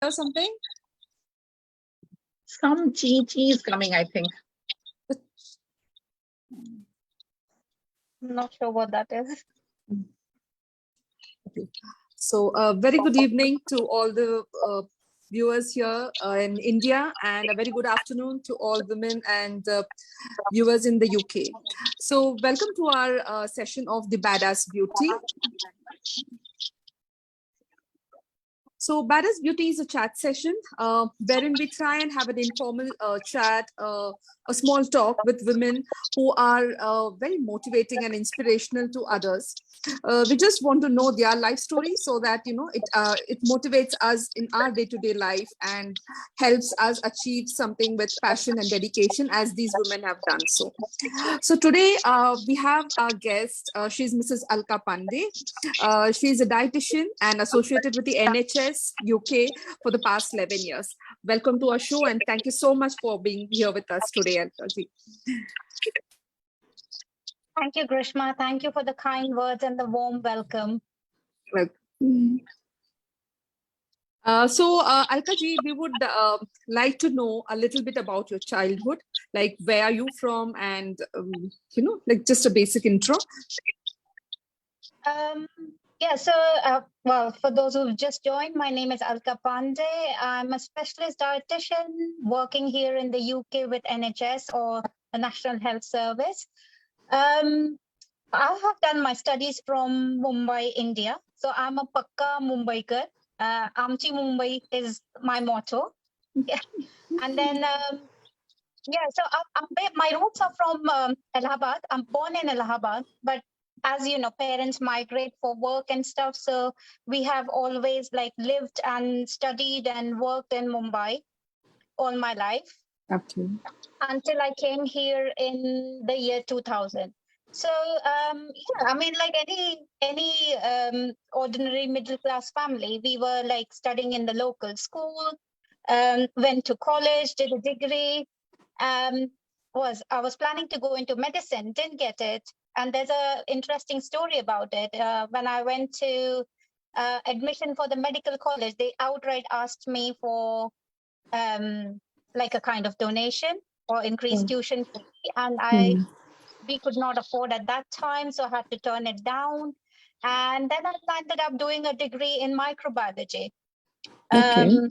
or something? Some GG is coming, I think. I'm not sure what that is. Okay. So, very good evening to all the viewers here in India, and a very good afternoon to all women and viewers in the UK. So, welcome to our session of the Badass Beauty. So, Badass Beauty is a chat session wherein we try and have an informal chat, a small talk with women who are very motivating and inspirational to others. We just want to know their life story so that it motivates us in our day-to-day life and helps us achieve something with passion and dedication, as these women have done so. So today we have our guest. She's Mrs. Alka Pandey. She's a dietitian and associated with the NHS UK for the past 11 years. Welcome to our show, and thank you so much for being here with us today, Alka ji. Thank you, Greeshma. Thank you for the kind words and the warm welcome. So, Alka ji, we would like to know a little bit about your childhood, like where are you from, and like just a basic intro. Well, for those who've just joined, my name is Alka Pandey. I'm a specialist dietitian working here in the UK with NHS or the National Health Service. I have done my studies from Mumbai, India. So I'm a Pakka Mumbaikar. Amchi Mumbai is my motto. Yeah. And then, my roots are from Allahabad. I'm born in Allahabad, but as you know, parents migrate for work and stuff. So we have always lived and studied and worked in Mumbai all my life. Okay. Until I came here in the year 2000. So, like any ordinary middle class family, we were studying in the local school, went to college, did a degree. I was planning to go into medicine, didn't get it. And there's an interesting story about it. When I went to admission for the medical college, they outright asked me for a kind of donation or increased tuition fee, and we could not afford at that time, so I had to turn it down. And then I ended up doing a degree in microbiology. Okay.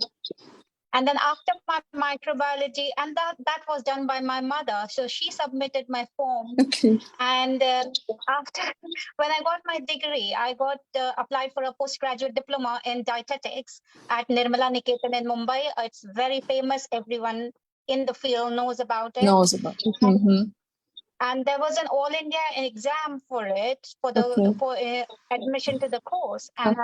And then after my microbiology, and that was done by my mother, so she submitted my form. Okay. And after, when I got my degree, I got applied for a postgraduate diploma in dietetics at Nirmala Niketan in Mumbai. It's very famous. Everyone in the field knows about it. And there was an all India exam for it, for admission to the course. And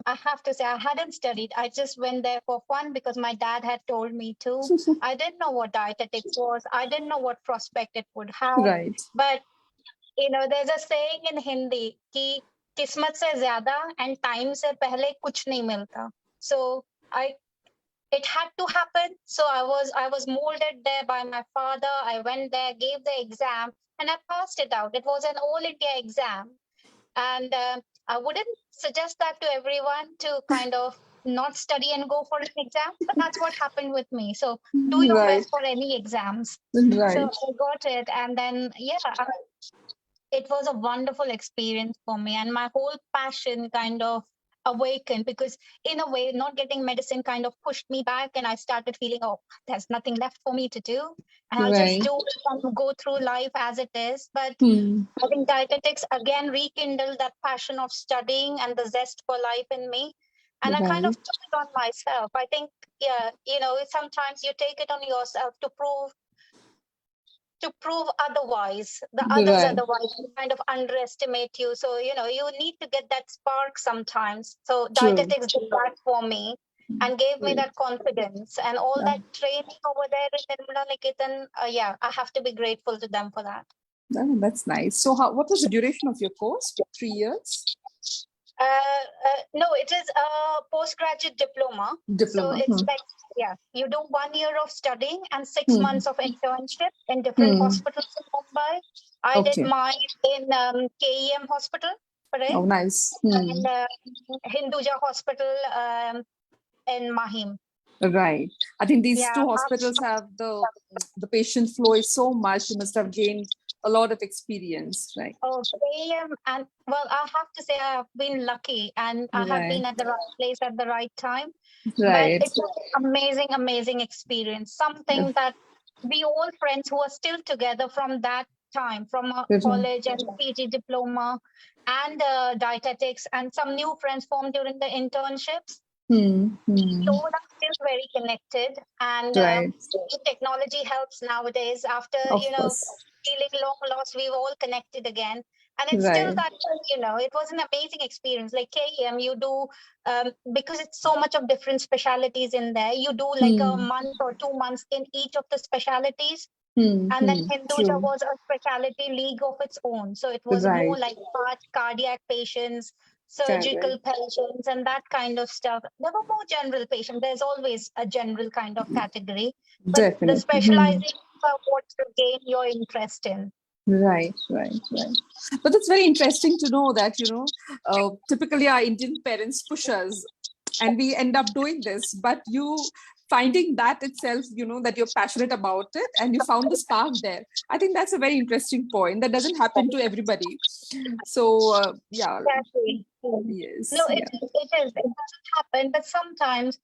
I have to say, I hadn't studied. I just went there for fun because my dad had told me to. I didn't know what dietetics was. I didn't know what prospect it would have. Right. But, there's a saying in Hindi, ki kismat se zyada and time se pehle kuch nahi milta. So it had to happen. So I was molded there by my father. I went there, gave the exam, and I passed it out. It was an all India exam. And I wouldn't suggest that to everyone to kind of not study and go for an exam, but that's what happened with me. So do your best for any exams. Right. So I got it. And then, it was a wonderful experience for me. And my whole passion kind of awakened, because in a way, not getting medicine kind of pushed me back, and I started feeling, oh, there's nothing left for me to do. And I'll just do it and go through life as it is. But I think dietetics again rekindled that passion of studying and the zest for life in me. And I kind of took it on myself. I think, sometimes you take it on yourself to prove otherwise, the others otherwise kind of underestimate you. So, you need to get that spark sometimes. So dietetics did that for me and gave me that confidence, and all that training over there in Nirmala Niketan. I have to be grateful to them for that. That's nice. So what was the duration of your course? 3 years? No, it is a postgraduate diploma. So it's you do 1 year of studying and 6 months of internship in different hospitals in Mumbai. I did mine in KEM hospital. Right? Oh, nice. And Hinduja Hospital, in Mahim. Right. I think these Yeah, two hospitals have the patient flow is so much. You must have gained a lot of experience, right? okay, and well, I have to say I have been lucky, and I have been Right. at the right place at the right time. But Right. it's an amazing, amazing experience. Something that we all friends who are still together from that time, from a college and PG diploma and dietetics, and some new friends formed during the internships. So I'm still very connected, and Right. technology helps nowadays. After Of course. feeling long lost, we've all connected again, and it's still Right. that it was an amazing experience. Like KEM, you do because it's so much of different specialities in there. You do like a month or 2 months in each of the specialities. And then Hinduja True. was a specialty league of its own. So it was Right. more like cardiac patients, surgical Correct. patients, and that kind of stuff. There were more general patients. There's always a general kind of category. But the Definitely. specializations are what you gain your interest in. Right. But it's very interesting to know that, typically our Indian parents push us and we end up doing this. But you finding that itself, that you're passionate about it and you found the spark there. I think that's a very interesting point. That doesn't happen to everybody. So, yeah. Exactly. Yes. No, Yeah. it is. It doesn't happen. But sometimes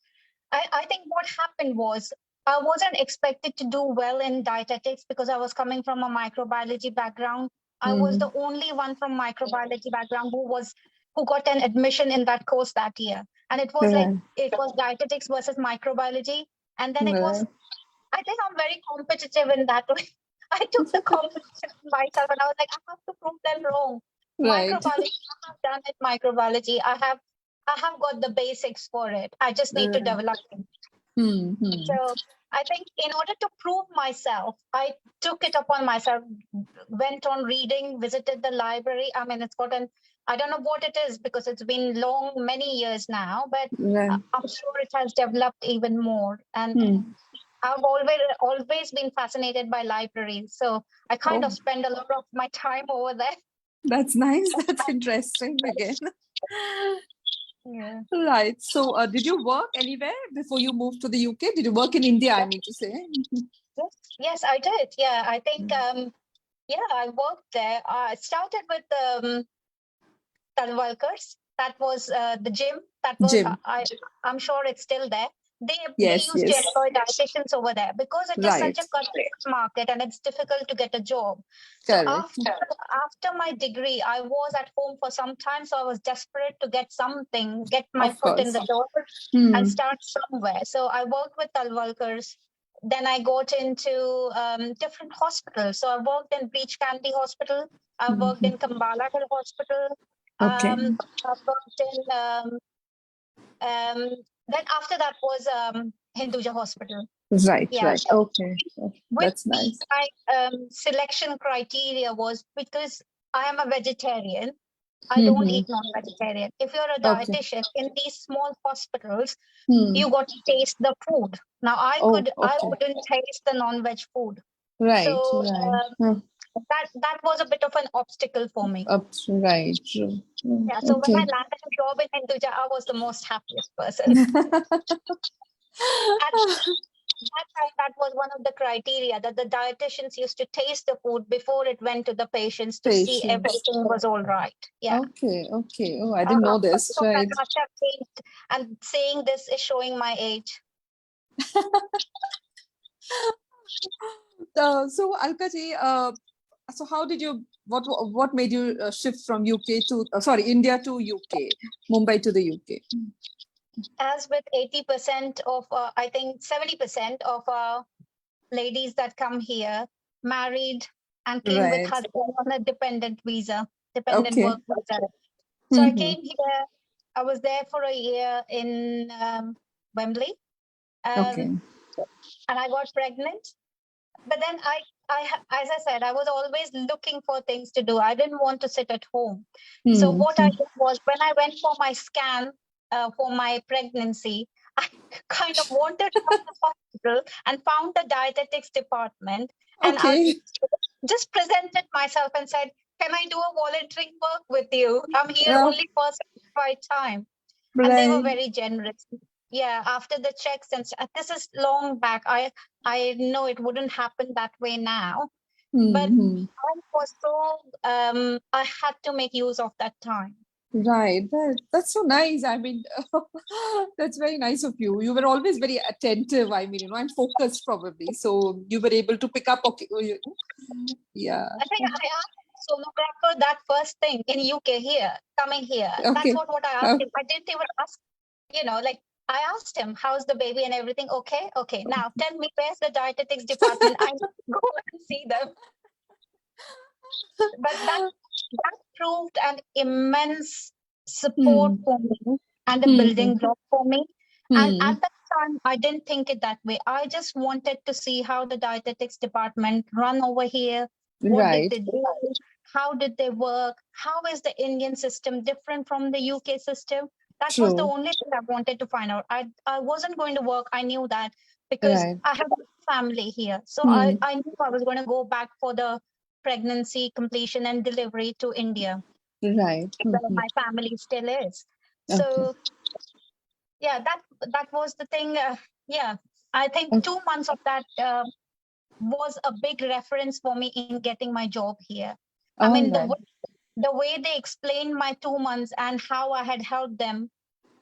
I think what happened was I wasn't expected to do well in dietetics because I was coming from a microbiology background. I was the only one from microbiology background who got an admission in that course that year. And it was like it was dietetics versus microbiology. And then it was, I think I'm very competitive in that way. I took the competition myself and I was like, I have to prove them wrong. Right. Microbiology, I have done it microbiology. I have got the basics for it. I just need to develop it. So I think in order to prove myself, I took it upon myself, went on reading, visited the library. I mean, it's gotten, I don't know what it is because it's been many years now, but I'm sure it has developed even more. And I've always been fascinated by libraries. So I kind of spend a lot of my time over there. That's nice. That's interesting again. Yeah. Right. So, did you work anywhere before you moved to the UK? Did you work in India, I mean to say? Yes, I did. Yeah, I think, I worked there. I started with Talwalkars. That was the gym. That was, Gym. I'm sure it's still there. They Yes, used to yes. employ dietitians over there because it is such a cutthroat market and it's difficult to get a job. So Correct. after my degree, I was at home for some time. So I was desperate to get something, get my Of foot in course. the door and start somewhere. So I worked with Talwalkars. Then I got into different hospitals. So I worked in Breach Candy Hospital. I worked in Kambala Hill Hospital. Okay. I worked in then after that was Hinduja Hospital. Right, Yeah. right. Okay. With That's me, nice. my selection criteria was because I am a vegetarian. I don't eat non-vegetarian. If you're a Okay. dietitian in these small hospitals, you got to taste the food. Now I Okay. wouldn't taste the non-veg food. Right, So right. that was a bit of an obstacle for me. Right. True. Yeah. So when I Okay. landed a job in Hinduja, I was the most happiest person. That was one of the criteria that the dietitians used to taste the food before it went to the patients to see Patience. everything was all right. Yeah. Okay. Oh, I didn't know this. So that Right. must have changed. And saying this is showing my age. So Alka ji, so how did you? What made you shift from UK to India to UK, Mumbai to the UK? As with 80% of, I think 70% of ladies that come here married and came with Right. husband on a dependent visa, dependent Okay. work visa. So I came here. I was there for a year in Wembley, Okay. and I got pregnant. But then as I said, I was always looking for things to do. I didn't want to sit at home. So what I did was when I went for my scan for my pregnancy, I kind of wandered around the hospital and found the dietetics department. And I just presented myself and said, can I do a volunteering work with you? I'm here only for a certified time. And they were very generous. yeah, after the checks and this is long back. I know it wouldn't happen that way now, but Hmm. I was so I had to make use of that time. Right. That's so nice. I mean, that's very nice of you. You were always very attentive. I mean, and focused probably. So you were able to pick up. Okay. Yeah. I think I asked the sonographer that first thing in UK here, coming here. That's Okay. what I asked him. I didn't even ask, like I asked him, how's the baby and everything? Okay, okay. Now tell me, where's the dietetics department? I need to go and see them. But that proved an immense support Hmm. for me and a Hmm. building block for me. And Hmm. at that time, I didn't think it that way. I just wanted to see how the dietetics department run over here. What did Right. they do? How did they work? How is the Indian system different from the UK system? That was the True. only thing I wanted to find out. I wasn't going to work. I knew that because Right. I have a family here. So Hmm. I knew I was going to go back for the pregnancy, completion, and delivery to India, Right. where Hmm. my family still is. Okay. So yeah, that was the thing. Yeah, I think Okay. 2 months of that was a big reference for me in getting my job here. I All mean, right. the way they explained my 2 months and how I had helped them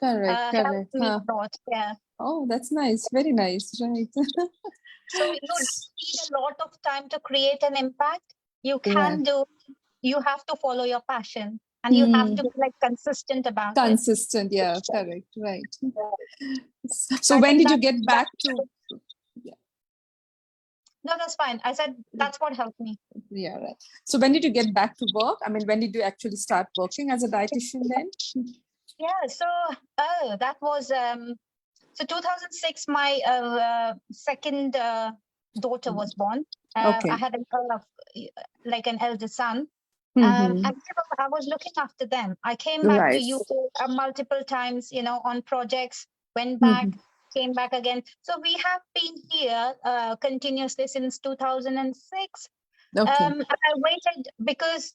Correct. helped Correct. me Huh. a lot. Yeah. Oh, that's nice. Very nice. Right. So you don't need a lot of time to create an impact. You Right. can do. You have to follow your passion, and you have Hmm. to be like consistent about it. Consistent. Yeah. Correct. Right. So I when think did you that get that back to? Yeah. no, that's fine. I said that's what helped me. Yeah. Right. So when did you get back to work? I mean, when did you actually start working as a dietitian then? Yeah. So that was so 2006. My second daughter was born. I Okay. had like an elder son. Hmm. And I was looking after them. I came back to Right. UK multiple times, on projects, went back, Hmm. came back again. So we have been here continuously since 2006. Okay. And I waited because,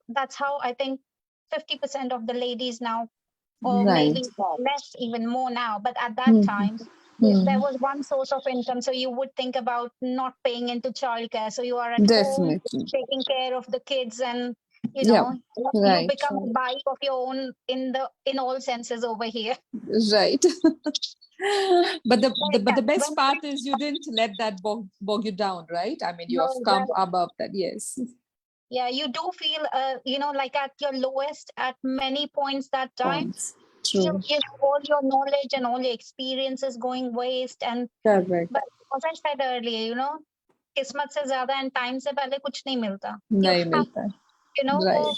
that's how I think 50% of the ladies now, or Right. maybe less, even more now. But at that Hmm. time, there Hmm. was one source of income. So you would think about not paying into childcare. So you are at home Definitely. taking care of the kids, and Yeah. you Right. become a bike of your own in all senses over here. Right. But the best When part is you didn't let that bog you down, right? I mean, you have no, come above that. Yes. yeah, you do feel like at your lowest at many points that time. Points. True. All your knowledge and all your experiences going waste. And Correct. but as I said earlier, किस्मत से ज्यादा and time से पहले कुछ नहीं मिलता. You नहीं have, मिलता. वो Right.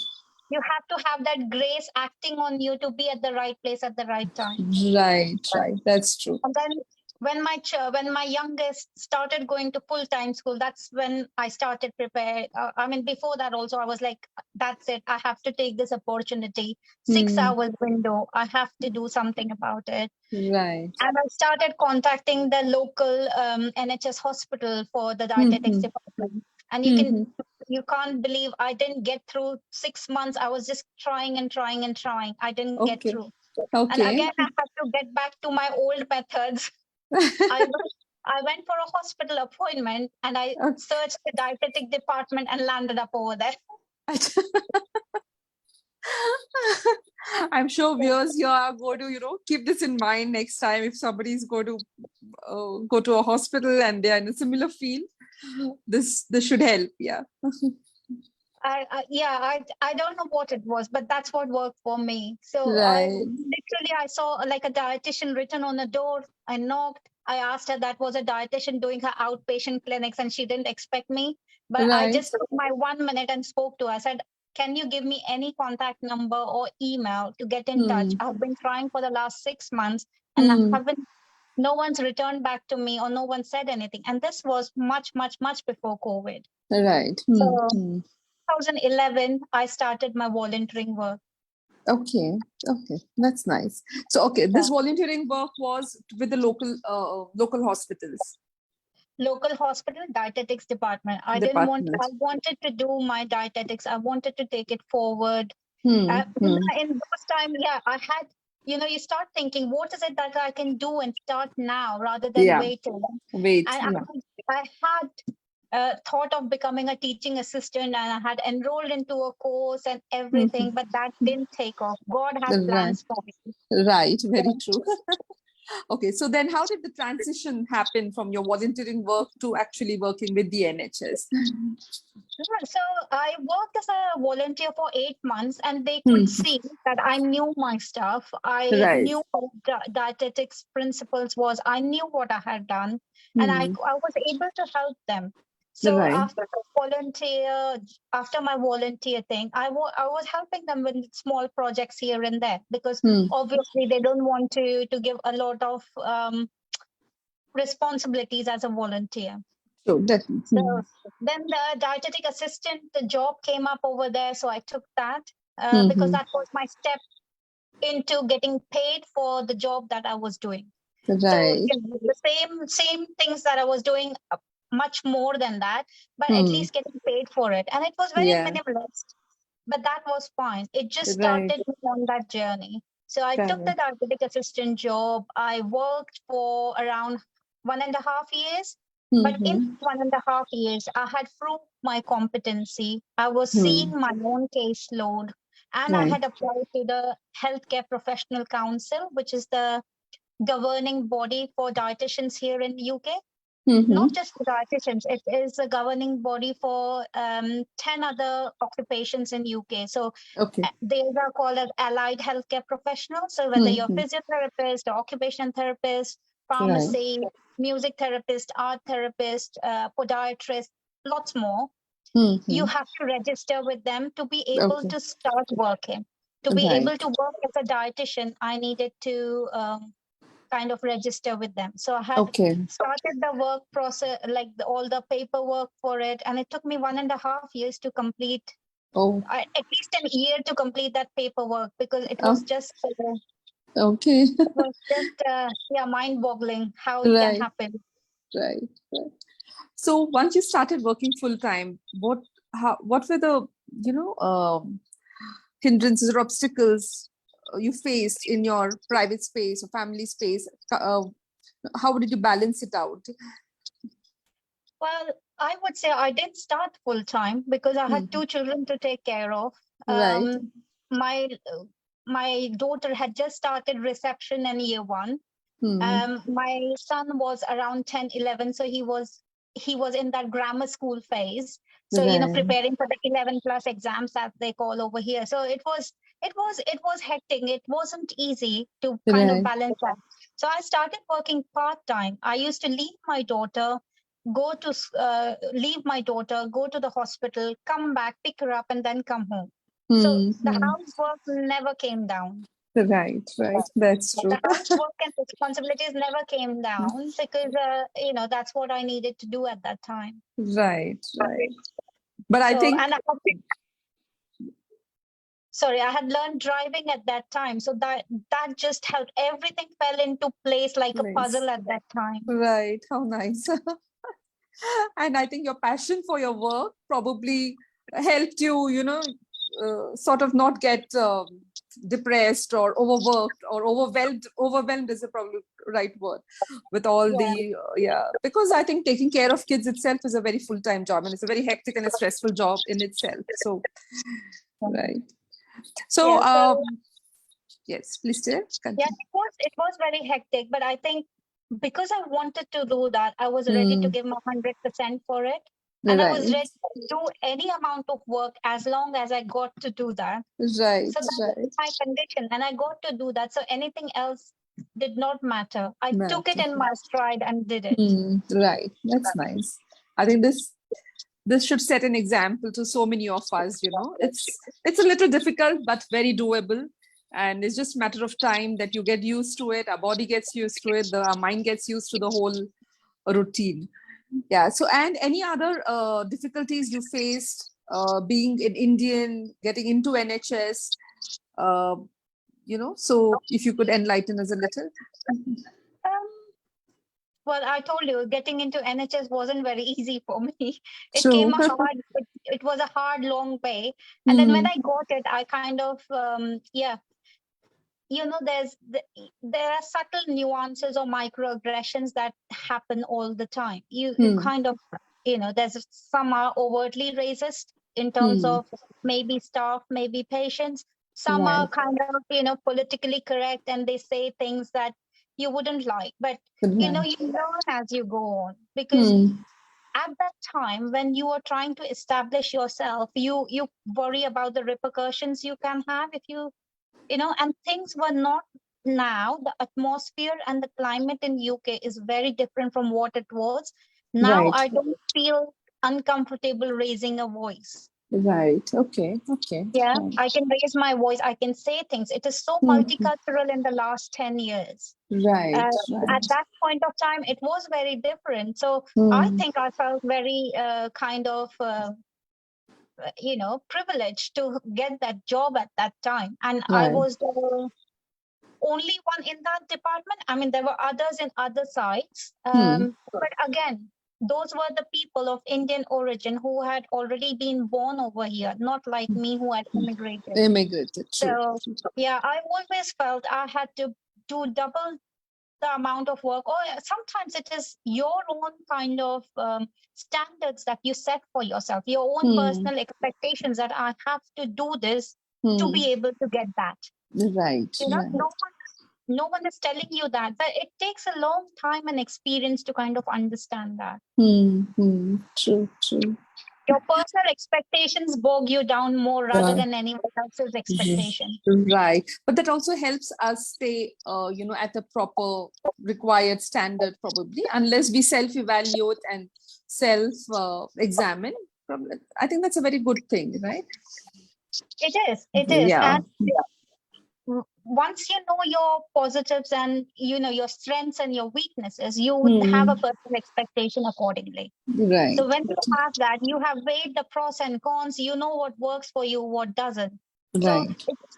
you have to have that grace acting on you to be at the right place at the right time. Right. Right. That's true. And then when my youngest started going to full-time school, that's when I started prepare. I mean, before that also, I was like, that's it. I have to take this opportunity. 6 hours window. I have to do something about it. Right. And I started contacting the local NHS hospital for the dietetics department. And you can't believe I didn't get through 6 months. I was just trying and trying and trying. I didn't get Okay. through. And Okay. again, I had to get back to my old methods. I went for a hospital appointment and I searched the dietetic department and landed up over there. I'm sure viewers, you are going to, keep this in mind next time if somebody is going to go to a hospital and they are in a similar field. This should help. Yeah. I don't know what it was, but that's what worked for me. So Right. I saw like a dietitian written on the door. I knocked. I asked her that was a dietitian doing her outpatient clinics, and she didn't expect me. But I Right. just took my 1 minute and spoke to her. I said, "Can you give me any contact number or email to get in touch? I've been trying for the last 6 months, and I haven't. No one's returned back to me, or no one said anything. And this was much, much, much before COVID. Right. So 2011, I started my volunteering work. Okay. Okay. That's nice. So, okay, this volunteering work was with the local hospitals. Local hospital dietetics department. I wanted to do my dietetics. I wanted to take it forward. In those time, I had you start thinking, what is it that I can do and start now rather than Yeah. waiting. Wait. And Yeah. I had thought of becoming a teaching assistant, and I had enrolled into a course and everything, but that didn't take off. God had Right. plans for me. Right. Very true. Okay. So then how did the transition happen from your volunteering work to actually working with the NHS? So I worked as a volunteer for 8 months, and they Hmm. could see that I knew my stuff. I Right. knew what dietetics principles was. I knew what I had done, and I was able to help them. So Right. after my volunteer thing, I was helping them with small projects here and there, because obviously they don't want to give a lot of responsibilities as a volunteer. So definitely. So then the dietetic assistant, the job came up over there. So I took that because that was my step into getting paid for the job that I was doing. Right. So the same things that I was doing, much more than that, but at least getting paid for it. And it was very minimalist, but that was fine. It just started me on that journey. So I took the dietetic assistant job. I worked for around 1.5 years. But in 1.5 years, I had proved my competency. I was seeing my own caseload, and I had applied to the Healthcare Professional Council, which is the governing body for dietitians here in the UK. Not just for dietitians, it is a governing body for 10 other occupations in UK. So they are called as allied healthcare professionals. So whether you're a physiotherapist, or occupational therapist, pharmacy, music therapist, art therapist, podiatrist, lots more, you have to register with them to be able to start working. To be able to work as a dietitian, I needed to kind of register with them. So I had started the work process, like all the paperwork for it, and it took me 1.5 years to complete. At least a year to complete that paperwork, because it was just it was just mind-boggling how it can happen. Right. So once you started working full time, what were the hindrances or obstacles you faced in your private space or family space? How did you balance it out? Well, I would say I did start full time because I had 2 children to take care of. My daughter had just started reception in year 1. My son was around 10, 11, so he was in that grammar school phase. So preparing for the 11 plus exams that they call over here. So it was hectic. It wasn't easy to kind of balance that. So I started working part time. I used to leave my daughter, go to the hospital, come back, pick her up, and then come home. So the housework never came down. Right. That's true. The housework and responsibilities never came down because, that's what I needed to do at that time. Right. But I think... I had learned driving at that time. So that just helped. Everything fell into place like a puzzle at that time. Right. How nice. And I think your passion for your work probably helped you, sort of not get depressed or overworked or overwhelmed. Overwhelmed is the probably right word with all the because I think taking care of kids itself is a very full-time job, and it's a very hectic and a stressful job in itself. So yes, please continue. It was very hectic, but I think because I wanted to do that, I was ready to give my 100% for it. And I was ready to do any amount of work as long as I got to do that. So that was my condition, and I got to do that. So anything else did not matter. I took it in my stride and did it. Right. That's nice. I think this should set an example to so many of us. It's a little difficult, but very doable. And it's just a matter of time that you get used to it. Our body gets used to it. Our mind gets used to the whole routine. Yeah. So, and any other difficulties you faced being an Indian, getting into NHS, so if you could enlighten us a little. Well, I told you, getting into NHS wasn't very easy for me. It was a hard, long way. And then when I got it, I kind of, there are subtle nuances or microaggressions that happen all the time. You kind of, there's some are overtly racist in terms of maybe staff, maybe patients. Some are kind of, politically correct, and they say things that you wouldn't like. But, you learn as you go on, because at that time when you are trying to establish yourself, you worry about the repercussions you can have if you and things were not. Now the atmosphere and the climate in UK is very different from what it was. Now I don't feel uncomfortable raising a voice. Right. Okay. Yeah, I can raise my voice. I can say things. It is so multicultural in the last 10 years. Right. At that point of time, it was very different. So I think I felt very kind of privileged to get that job at that time, and I was the only one in that department. I mean, there were others in other sites, but again, those were the people of Indian origin who had already been born over here, not like me who had immigrated. So yeah, I always felt I had to do double the amount of work, or sometimes it is your own kind of standards that you set for yourself, your own personal expectations, that I have to do this to be able to get that. No one is telling you that, but it takes a long time and experience to kind of understand that. True. Your personal expectations bog you down more rather than anyone else's expectation. Right. But that also helps us stay, at a proper required standard, probably, unless we self-evaluate and self-examine. I think that's a very good thing, right? It is. Yeah. And once you know your positives and your strengths and your weaknesses, you would have a personal expectation accordingly. Right. So when you have that, you have weighed the pros and cons, you know what works for you, what doesn't. So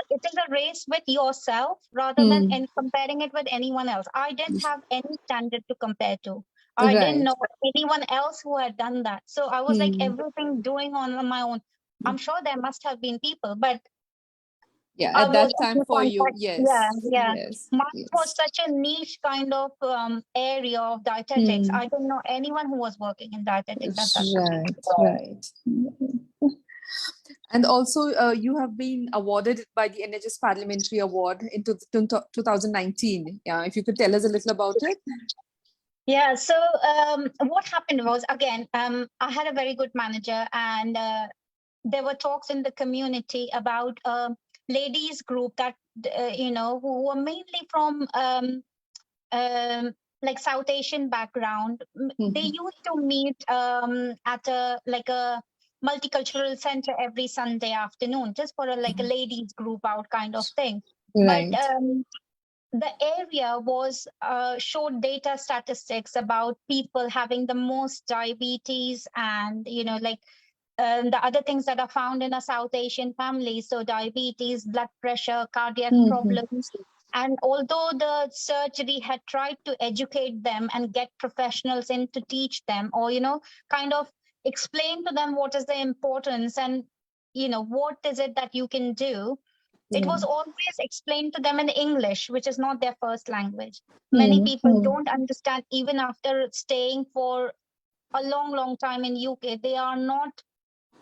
it is a race with yourself rather than comparing it with anyone else. I didn't have any standard to compare to. I didn't know anyone else who had done that. So I was like everything doing on my own. I'm sure there must have been people, but at that time for you, yes. Mine was such a niche kind of area of dietetics. I didn't know anyone who was working in dietetics at that time. Right. And also, you have been awarded by the NHS Parliamentary Award in 2019. Yeah, if you could tell us a little about it. Yeah, so what happened was, again, I had a very good manager, and there were talks in the community about ladies group that who were mainly from like South Asian background. They used to meet at a multicultural center every Sunday afternoon, just for a ladies group out kind of thing. But the area was showed data statistics about people having the most diabetes, and the other things that are found in a South Asian family. So diabetes, blood pressure, cardiac problems. And although the surgery had tried to educate them and get professionals in to teach them, or, kind of explain to them what is the importance and, what is it that you can do, it was always explained to them in English, which is not their first language. Many people don't understand, even after staying for a long, long time in UK, they are not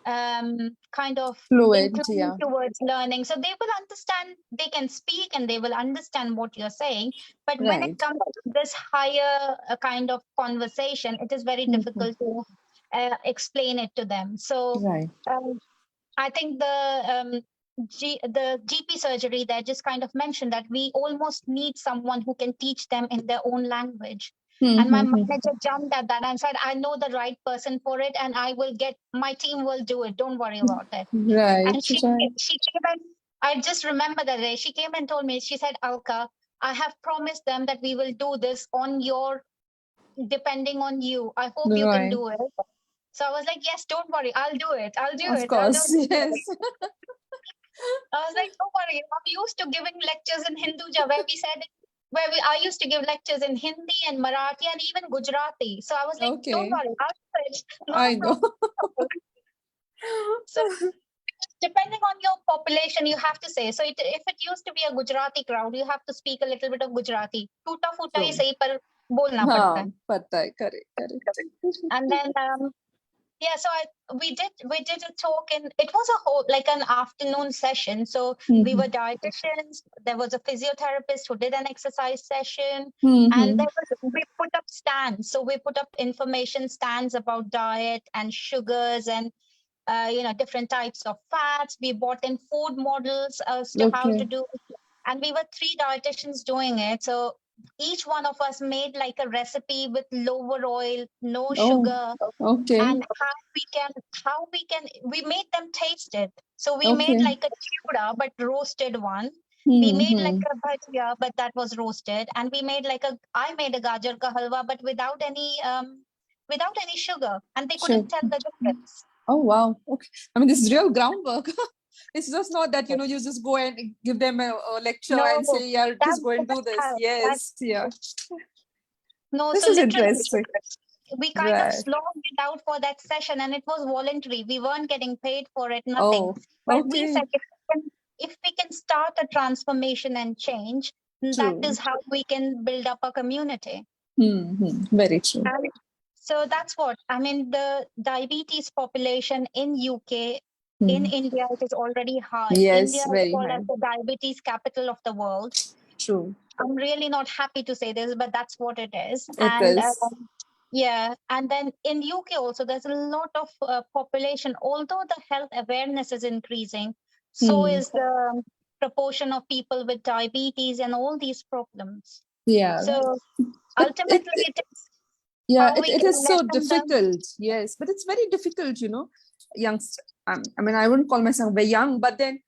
kind of fluent towards learning. So they will understand, they can speak and they will understand what you're saying. But when it comes to this higher kind of conversation, it is very difficult to explain it to them. So I think the GP surgery there just kind of mentioned that we almost need someone who can teach them in their own language. And my manager jumped at that and said, I know the right person for it, and my team will do it. Don't worry about it. And she came and I just remember that day. She came and told me, she said, Alka, I have promised them that we will do this depending on you. I hope you can do it. So I was like, yes, don't worry. I'll do it. Of course, yes. I was like, don't worry. I'm used to giving lectures in Hinduja I used to give lectures in Hindi and Marathi and even Gujarati. So I was like, don't worry, I'll do it. I know. So depending on your population, you have to say. So if it used to be a Gujarati crowd, you have to speak a little bit of Gujarati. Tuta futa hi True. sahi, par bolna padta हाँ, hai. पता है, correct. And then yeah, so we did a talk, and it was a whole like an afternoon session. So we were dietitians. There was a physiotherapist who did an exercise session, and we put up stands. So we put up information stands about diet and sugars and different types of fats. We bought in food models as to how to Okay. do it. And we were 3 dietitians doing it. So each one of us made like a recipe with lower oil, no sugar, Okay. and we made them taste it. So we made Okay. like a chura but roasted one. We made like a bhajia, but that was roasted, and I made a gajar ka halwa, but without any sugar, and they couldn't tell the difference. Oh, wow. Okay. I mean, this is real groundwork. It's just not that, you just go and give them a lecture No, and say, yeah, just go and do this. that- Yes. Yeah. no. This So is literally, interesting. we kind of Right. slogged it out for that session, and it was voluntary. We weren't getting paid for it, nothing. Oh, But we okay. said if we can start a transformation and change, that True. is how we can build up a community. Very true. And so that's what I mean. The diabetes population in UK, in India, it is already high. Yes, India is very called high. as the diabetes capital of the world. True. I'm really not happy to say this, but that's what it is. It And is. yeah, and then in UK also, there's a lot of population. Although the health awareness is increasing, so is the proportion of people with diabetes and all these problems. Yeah. So But ultimately, it is yeah, how we it can is so lessen them. difficult. Yes, but it's very difficult, youngster. I mean, I wouldn't call myself very young, but then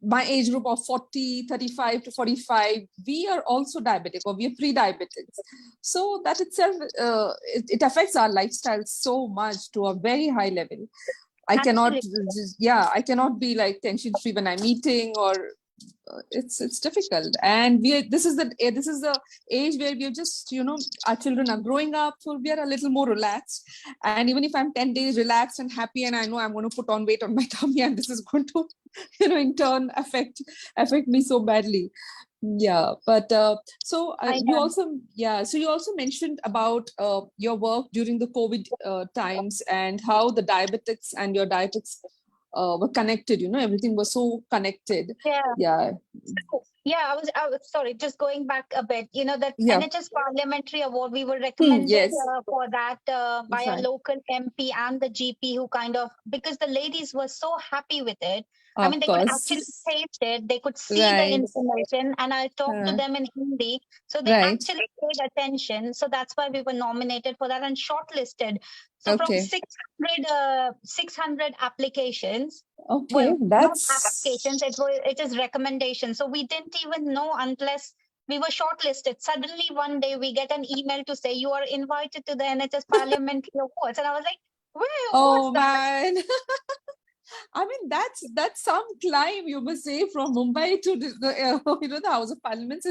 my age group of 40, 35 to 45, we are also diabetic or we are pre-diabetics. So that itself, it affects our lifestyle so much to a very high level. I cannot I cannot be like tension free when I'm eating, or it's difficult. And this is the age where we are just, our children are growing up, so we are a little more relaxed. And even if I'm 10 days relaxed and happy, and I know I'm going to put on weight on my tummy, and this is going to in turn affect me so badly. Yeah, but so you also mentioned about your work during the COVID times, and how the diabetics and your dietetics were connected. Everything was so connected. Yeah. Yeah, I was sorry, just going back a bit, that NHS Parliamentary Award, we were recommended Yes. for that by a Right. local MP and the GP, who because the ladies were so happy with it. I Of mean, they course. could actually taste it, they could see the Right. information, and I talked to them in Hindi. So they Right. actually paid attention. So that's why we were nominated for that and shortlisted. So from Okay. 600 applications, Okay, well, not that's applications, it is recommendations. So we didn't even know unless we were shortlisted. Suddenly one day we get an email to say you are invited to the NHS Parliamentary Awards, and I was like, oh what's that? man. I mean, that's some climb, you must say, from Mumbai to the House of Parliament.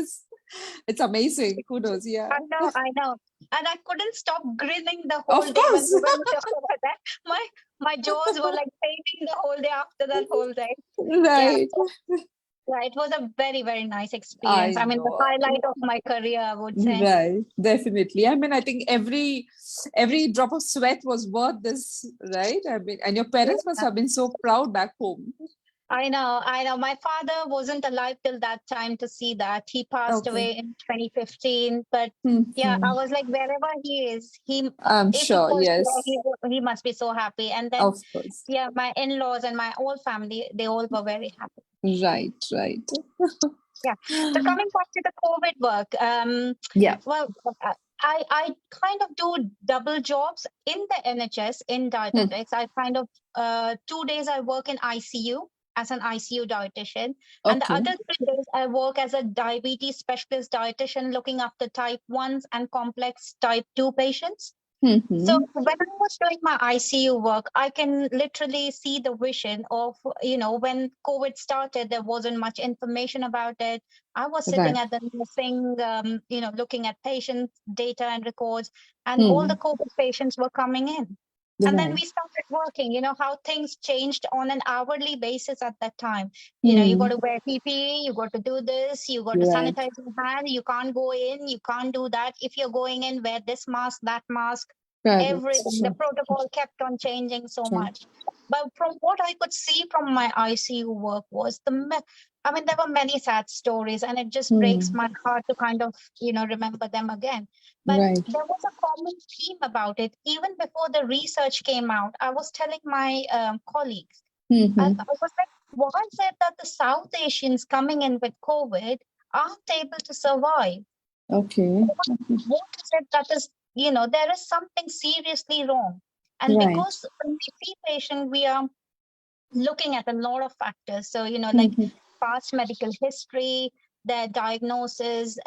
It's amazing. Kudos. Yeah. I know. And I couldn't stop grinning the whole Of day when course. we went over that. My jaws were like paining the whole day after that whole day. Right. Yeah, it was a very, very nice experience. I mean, the highlight of my career, I would say. Right, definitely. I mean, I think every drop of sweat was worth this, right? I mean, and your parents must have been so proud back home. I know. My father wasn't alive till that time to see that. He passed away in 2015. But yeah, I was like, wherever he is, I'm sure, yes. He must be so happy. And then, of course. Yeah, my in-laws and my whole family, they all were very happy. Right. Yeah. So coming back to the COVID work, well, I kind of do double jobs in the NHS in dietetics. I kind of 2 days I work in ICU as an ICU dietitian, and the other 3 days I work as a diabetes specialist dietitian, looking after type 1s and complex type 2 patients. So when I was doing my ICU work, I can literally see the vision of, when COVID started, there wasn't much information about it. I was sitting at the nursing, looking at patient data and records, and all the COVID patients were coming in. And then Right. we started working, how things changed on an hourly basis at that time. You got to wear PPE, you got to do this, you got to Right. sanitize your hand, you can't go in, you can't do that. If you're going in, wear this mask, that mask, Correct. everything. The protocol kept on changing so much. But from what I could see from my ICU work was there were many sad stories, and it just breaks my heart to kind of, remember them again. But Right. there was a common theme about it. Even before the research came out, I was telling my colleagues, I was like, why is it that the South Asians coming in with COVID aren't able to survive? Okay. What is it that is, there is something seriously wrong. And Right. because when we see patient, we are looking at a lot of factors. So, like past medical history, their diagnosis,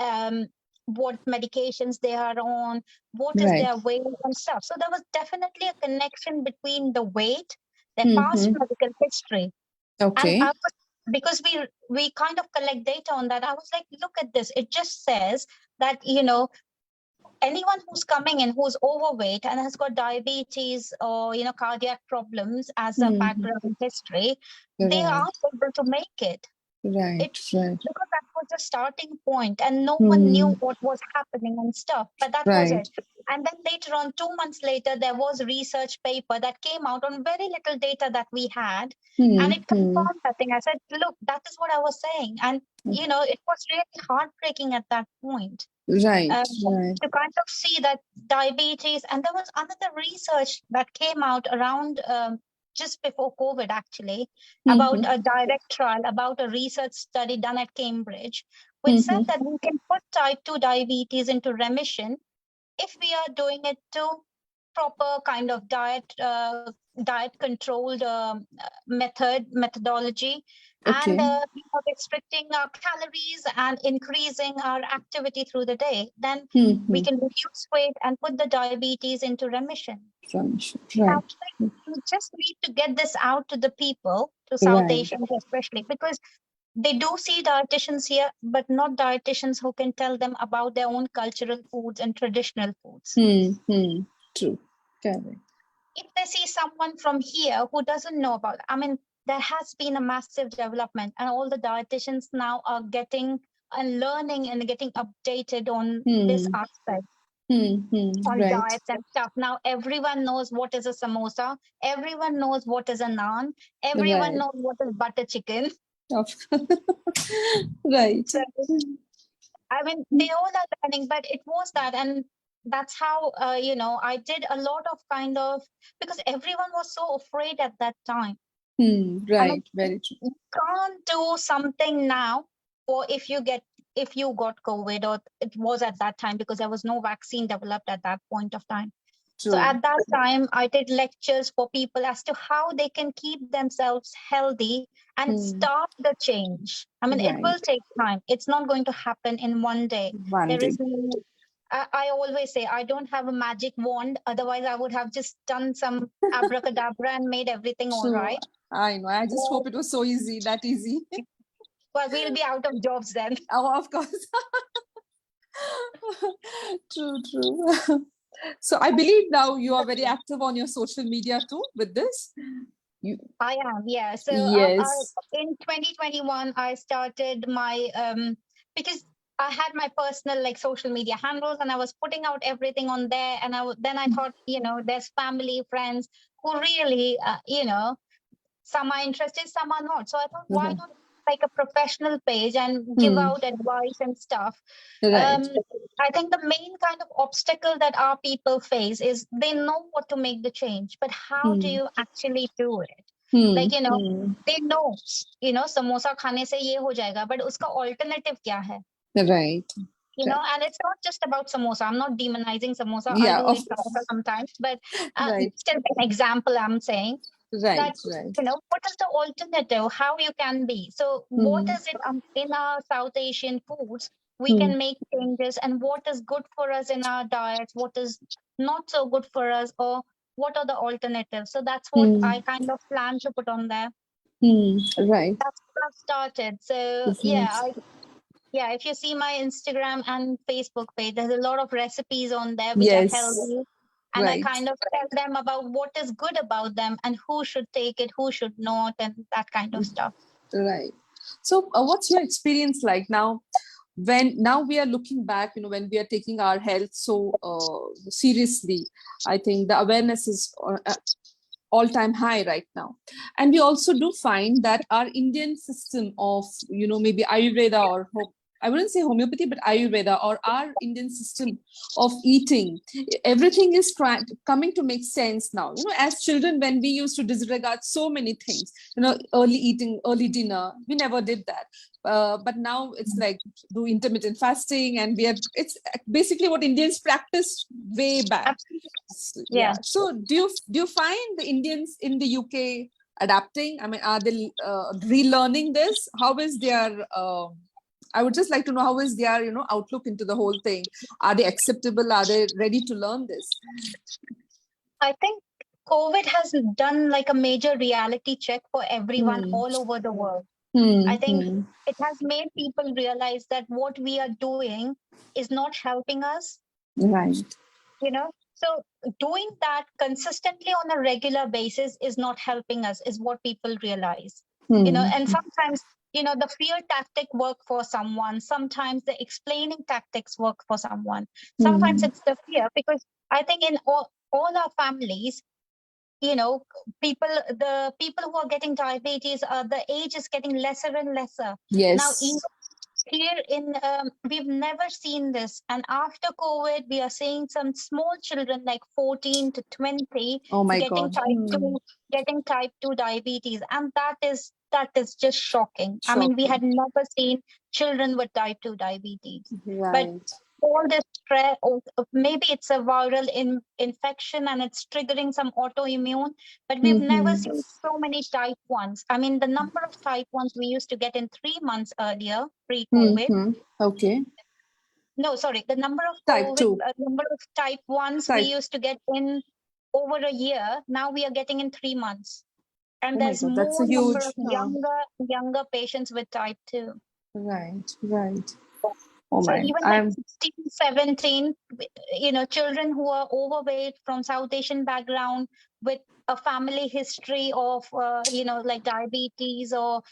what medications they are on, what is their weight and stuff. So there was definitely a connection between the weight, their past medical history. Okay. And because we kind of collect data on that, I was like, look at this. It just says that, anyone who's coming in who's overweight and has got diabetes or cardiac problems as a background history, they aren't able to make it. Right. Because that was the starting point, and no one knew what was happening and stuff. But that was it. And then later on, 2 months later, there was a research paper that came out on very little data that we had, and it confirmed that thing. I said, look, that is what I was saying, and it was really heartbreaking at that point. Right. To kind of see that diabetes, and there was another research that came out around just before COVID, actually, about a direct trial, about a research study done at Cambridge, which said that we can put type 2 diabetes into remission if we are doing it to proper kind of diet controlled methodology, and restricting our calories and increasing our activity through the day, then we can reduce weight and put the diabetes into remission. Now, we just need to get this out to the people, to South Asians especially, because they do see dietitians here, but not dietitians who can tell them about their own cultural foods and traditional foods. True. Correct. If they see someone from here who doesn't know about, there has been a massive development, and all the dietitians now are getting and learning and getting updated on this aspect. On diets and stuff. Now everyone knows what is a samosa. Everyone knows what is a naan. Everyone knows what is butter chicken. Right. So, they all are learning, but it was that, and that's how I did a lot of kind of, because everyone was so afraid at that time. Right. Very true. You can't do something now, or if you got COVID, or it was at that time, because there was no vaccine developed at that point of time. True. So at that time, I did lectures for people as to how they can keep themselves healthy and start the change. It will take time. It's not going to happen in one day. Is no, I always say, I don't have a magic wand. Otherwise, I would have just done some abracadabra and made everything all right. I know. I just hope it was so easy, that easy. Well, we'll be out of jobs then. Oh, of course. True. So I believe now you are very active on your social media too with this. I am, yeah. So yes. In 2021, I started my, because I had my personal social media handles, and I was putting out everything on there. And then I thought, there's family, friends who really, some are interested, some are not. So I thought, why not like a professional page and give out advice and stuff? I think the main kind of obstacle that our people face is they know what to make the change, but how do you actually do it? They know, samosa khane se ye ho jayega, but uska alternative kya hai? Right. And it's not just about samosa. I'm not demonizing samosa. I do eat samosa sometimes, but still an example I'm saying. What is the alternative? How you can be? So what is it in our South Asian foods? We can make changes, and what is good for us in our diets, what is not so good for us, or what are the alternatives? So that's what I kind of plan to put on there. Right. That's what I've started. So if you see my Instagram and Facebook page, there's a lot of recipes on there which are healthy. And I Right. kind of tell them about what is good about them and who should take it, who should not, and that kind of stuff. Right. So, what's your experience like now? When now we are looking back, when we are taking our health so seriously, I think the awareness is all-time high right now, and we also do find that our Indian system of maybe Ayurveda or I wouldn't say homeopathy, but Ayurveda, or our Indian system of eating, everything is coming to make sense now. As children, when we used to disregard so many things, early eating, early dinner, we never did that. But now it's like do intermittent fasting, and it's basically what Indians practice way back. Absolutely. Yeah. So do you find the Indians in the UK adapting? I mean, are they relearning this? How is their I would just like to know how is their outlook into the whole thing. Are they acceptable? Are they ready to learn this? I think COVID has done like a major reality check for everyone all over the world. I think it has made people realize that what we are doing is not helping us. Right. So doing that consistently on a regular basis is not helping us, is what people realize. And sometimes the fear tactic work for someone, sometimes the explaining tactics work for someone, sometimes it's the fear, because I think in all our families, the people who are getting diabetes, the age is getting lesser and lesser. Yes. Now, even here we've never seen this, and after COVID we are seeing some small children like 14 to 20 Oh my getting God. type 2 diabetes, and that is just shocking. I mean, we had never seen children with type 2 diabetes. Right. But all this stress, maybe it's a viral infection and it's triggering some autoimmune, but we've never seen so many type 1s. I mean, the number of type 1s we used to get in 3 months earlier, pre-COVID. Okay. No, sorry, the number of Type 2. number of type 1s we used to get in over a year, now we are getting in 3 months. And there's God, that's a more number huge, of younger patients with type 2. Right. Oh So my, even like 16, 17, children who are overweight from South Asian background with a family history of, like diabetes, or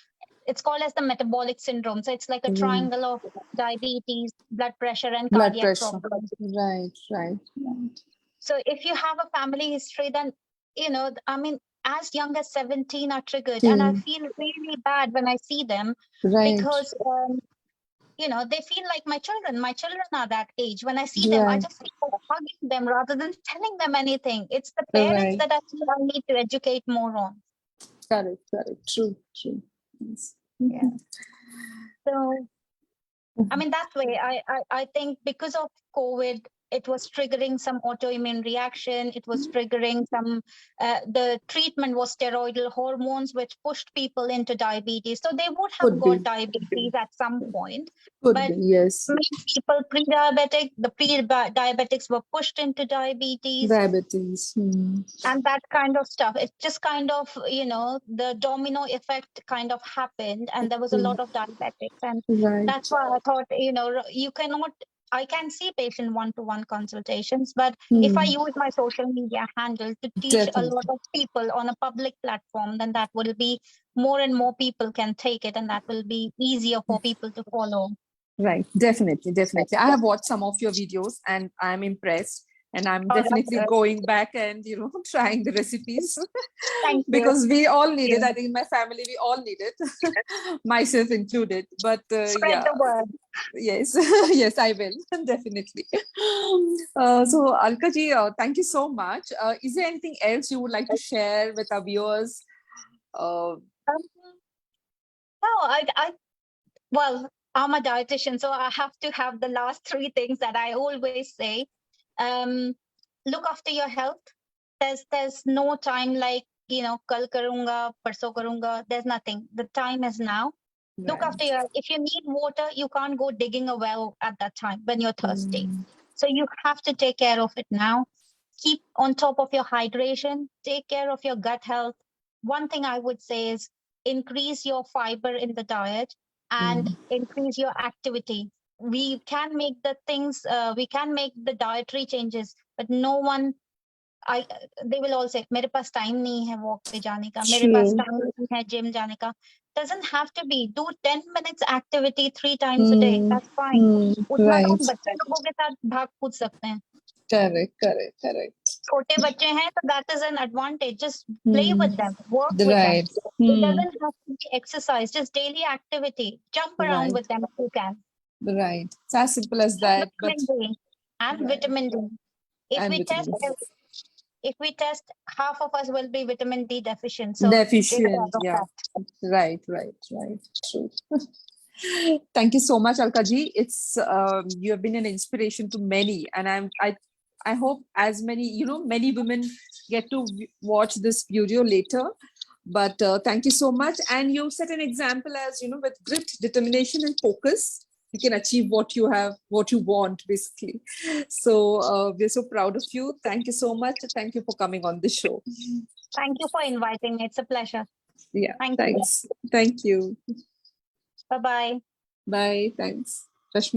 it's called as the metabolic syndrome. So it's like a triangle of diabetes, blood pressure, and blood cardiac pressure. problems. Right. So if you have a family history, then, I mean, as young as 17 are triggered. And I feel really bad when I see them, because they feel like my children. My children are that age. When I see them, I just feel like hugging them rather than telling them anything. It's the parents that I feel I need to educate more on. Correct. True. Yes. Yeah. So, I mean, that way, I think because of COVID, it was triggering some autoimmune reaction. It was triggering some, the treatment was steroidal hormones, which pushed people into diabetes. So they would have got diabetes at some point. But Yes. made people pre-diabetic. The pre-diabetics were pushed into diabetes. And that kind of stuff. It's just kind of, the domino effect kind of happened, and there was a lot of diabetics. And that's why I thought, I can see patient one-to-one consultations, but if I use my social media handle to teach a lot of people on a public platform, then that will be more and more people can take it, and that will be easier for people to follow. Right. Definitely. I have watched some of your videos and I'm impressed. And I'm definitely going back and, trying the recipes. Thank you. Because we all need it. I think in my family, we all need it, myself included. But Spread the word. Yes, yes, I will. Definitely. So, Alka ji, thank you so much. Is there anything else you would like to share with our viewers? No, well, I'm a dietitian, so I have to have the last 3 things that I always say. Look after your health. There's no time like, kal karunga, parso karunga. There's nothing. The time is now. Right. Look after if you need water, you can't go digging a well at that time when you're thirsty. So you have to take care of it now. Keep on top of your hydration. Take care of your gut health. One thing I would say is increase your fiber in the diet and increase your activity. We can make the dietary changes, but no one they will all say मेरे पास time नहीं है walk पे जाने का, मेरे पास time नहीं है gym जाने का. Doesn't have to be. Do 10 minutes activity 3 times a day. That's fine. उतना तो हम Right. बच्चे लोगों के साथ भाग कूद सकते हैं. Correct. छोटे बच्चे हैं तो that is an advantage. Just play with them, work with them. Right. It doesn't have to be exercise, just daily activity. Jump around Right. with them if you can. Right. It's as simple as that. But Vitamin D and Right. vitamin D. If And we vitamin test, D. if we test, half of us will be vitamin D deficient. So Deficient. take care of Yeah. that. Right. True. Thank you so much, Alka ji. It's you have been an inspiration to many, and I hope as many many women get to watch this video later. But thank you so much, and you set an example as with grit, determination, and focus, you can achieve what you want, basically. So we're so proud of you. Thank you so much. Thank you for coming on the show. Thank you for inviting me. It's a pleasure. Yeah. Thank Thanks. Thank you. Bye-bye. Bye. Thanks.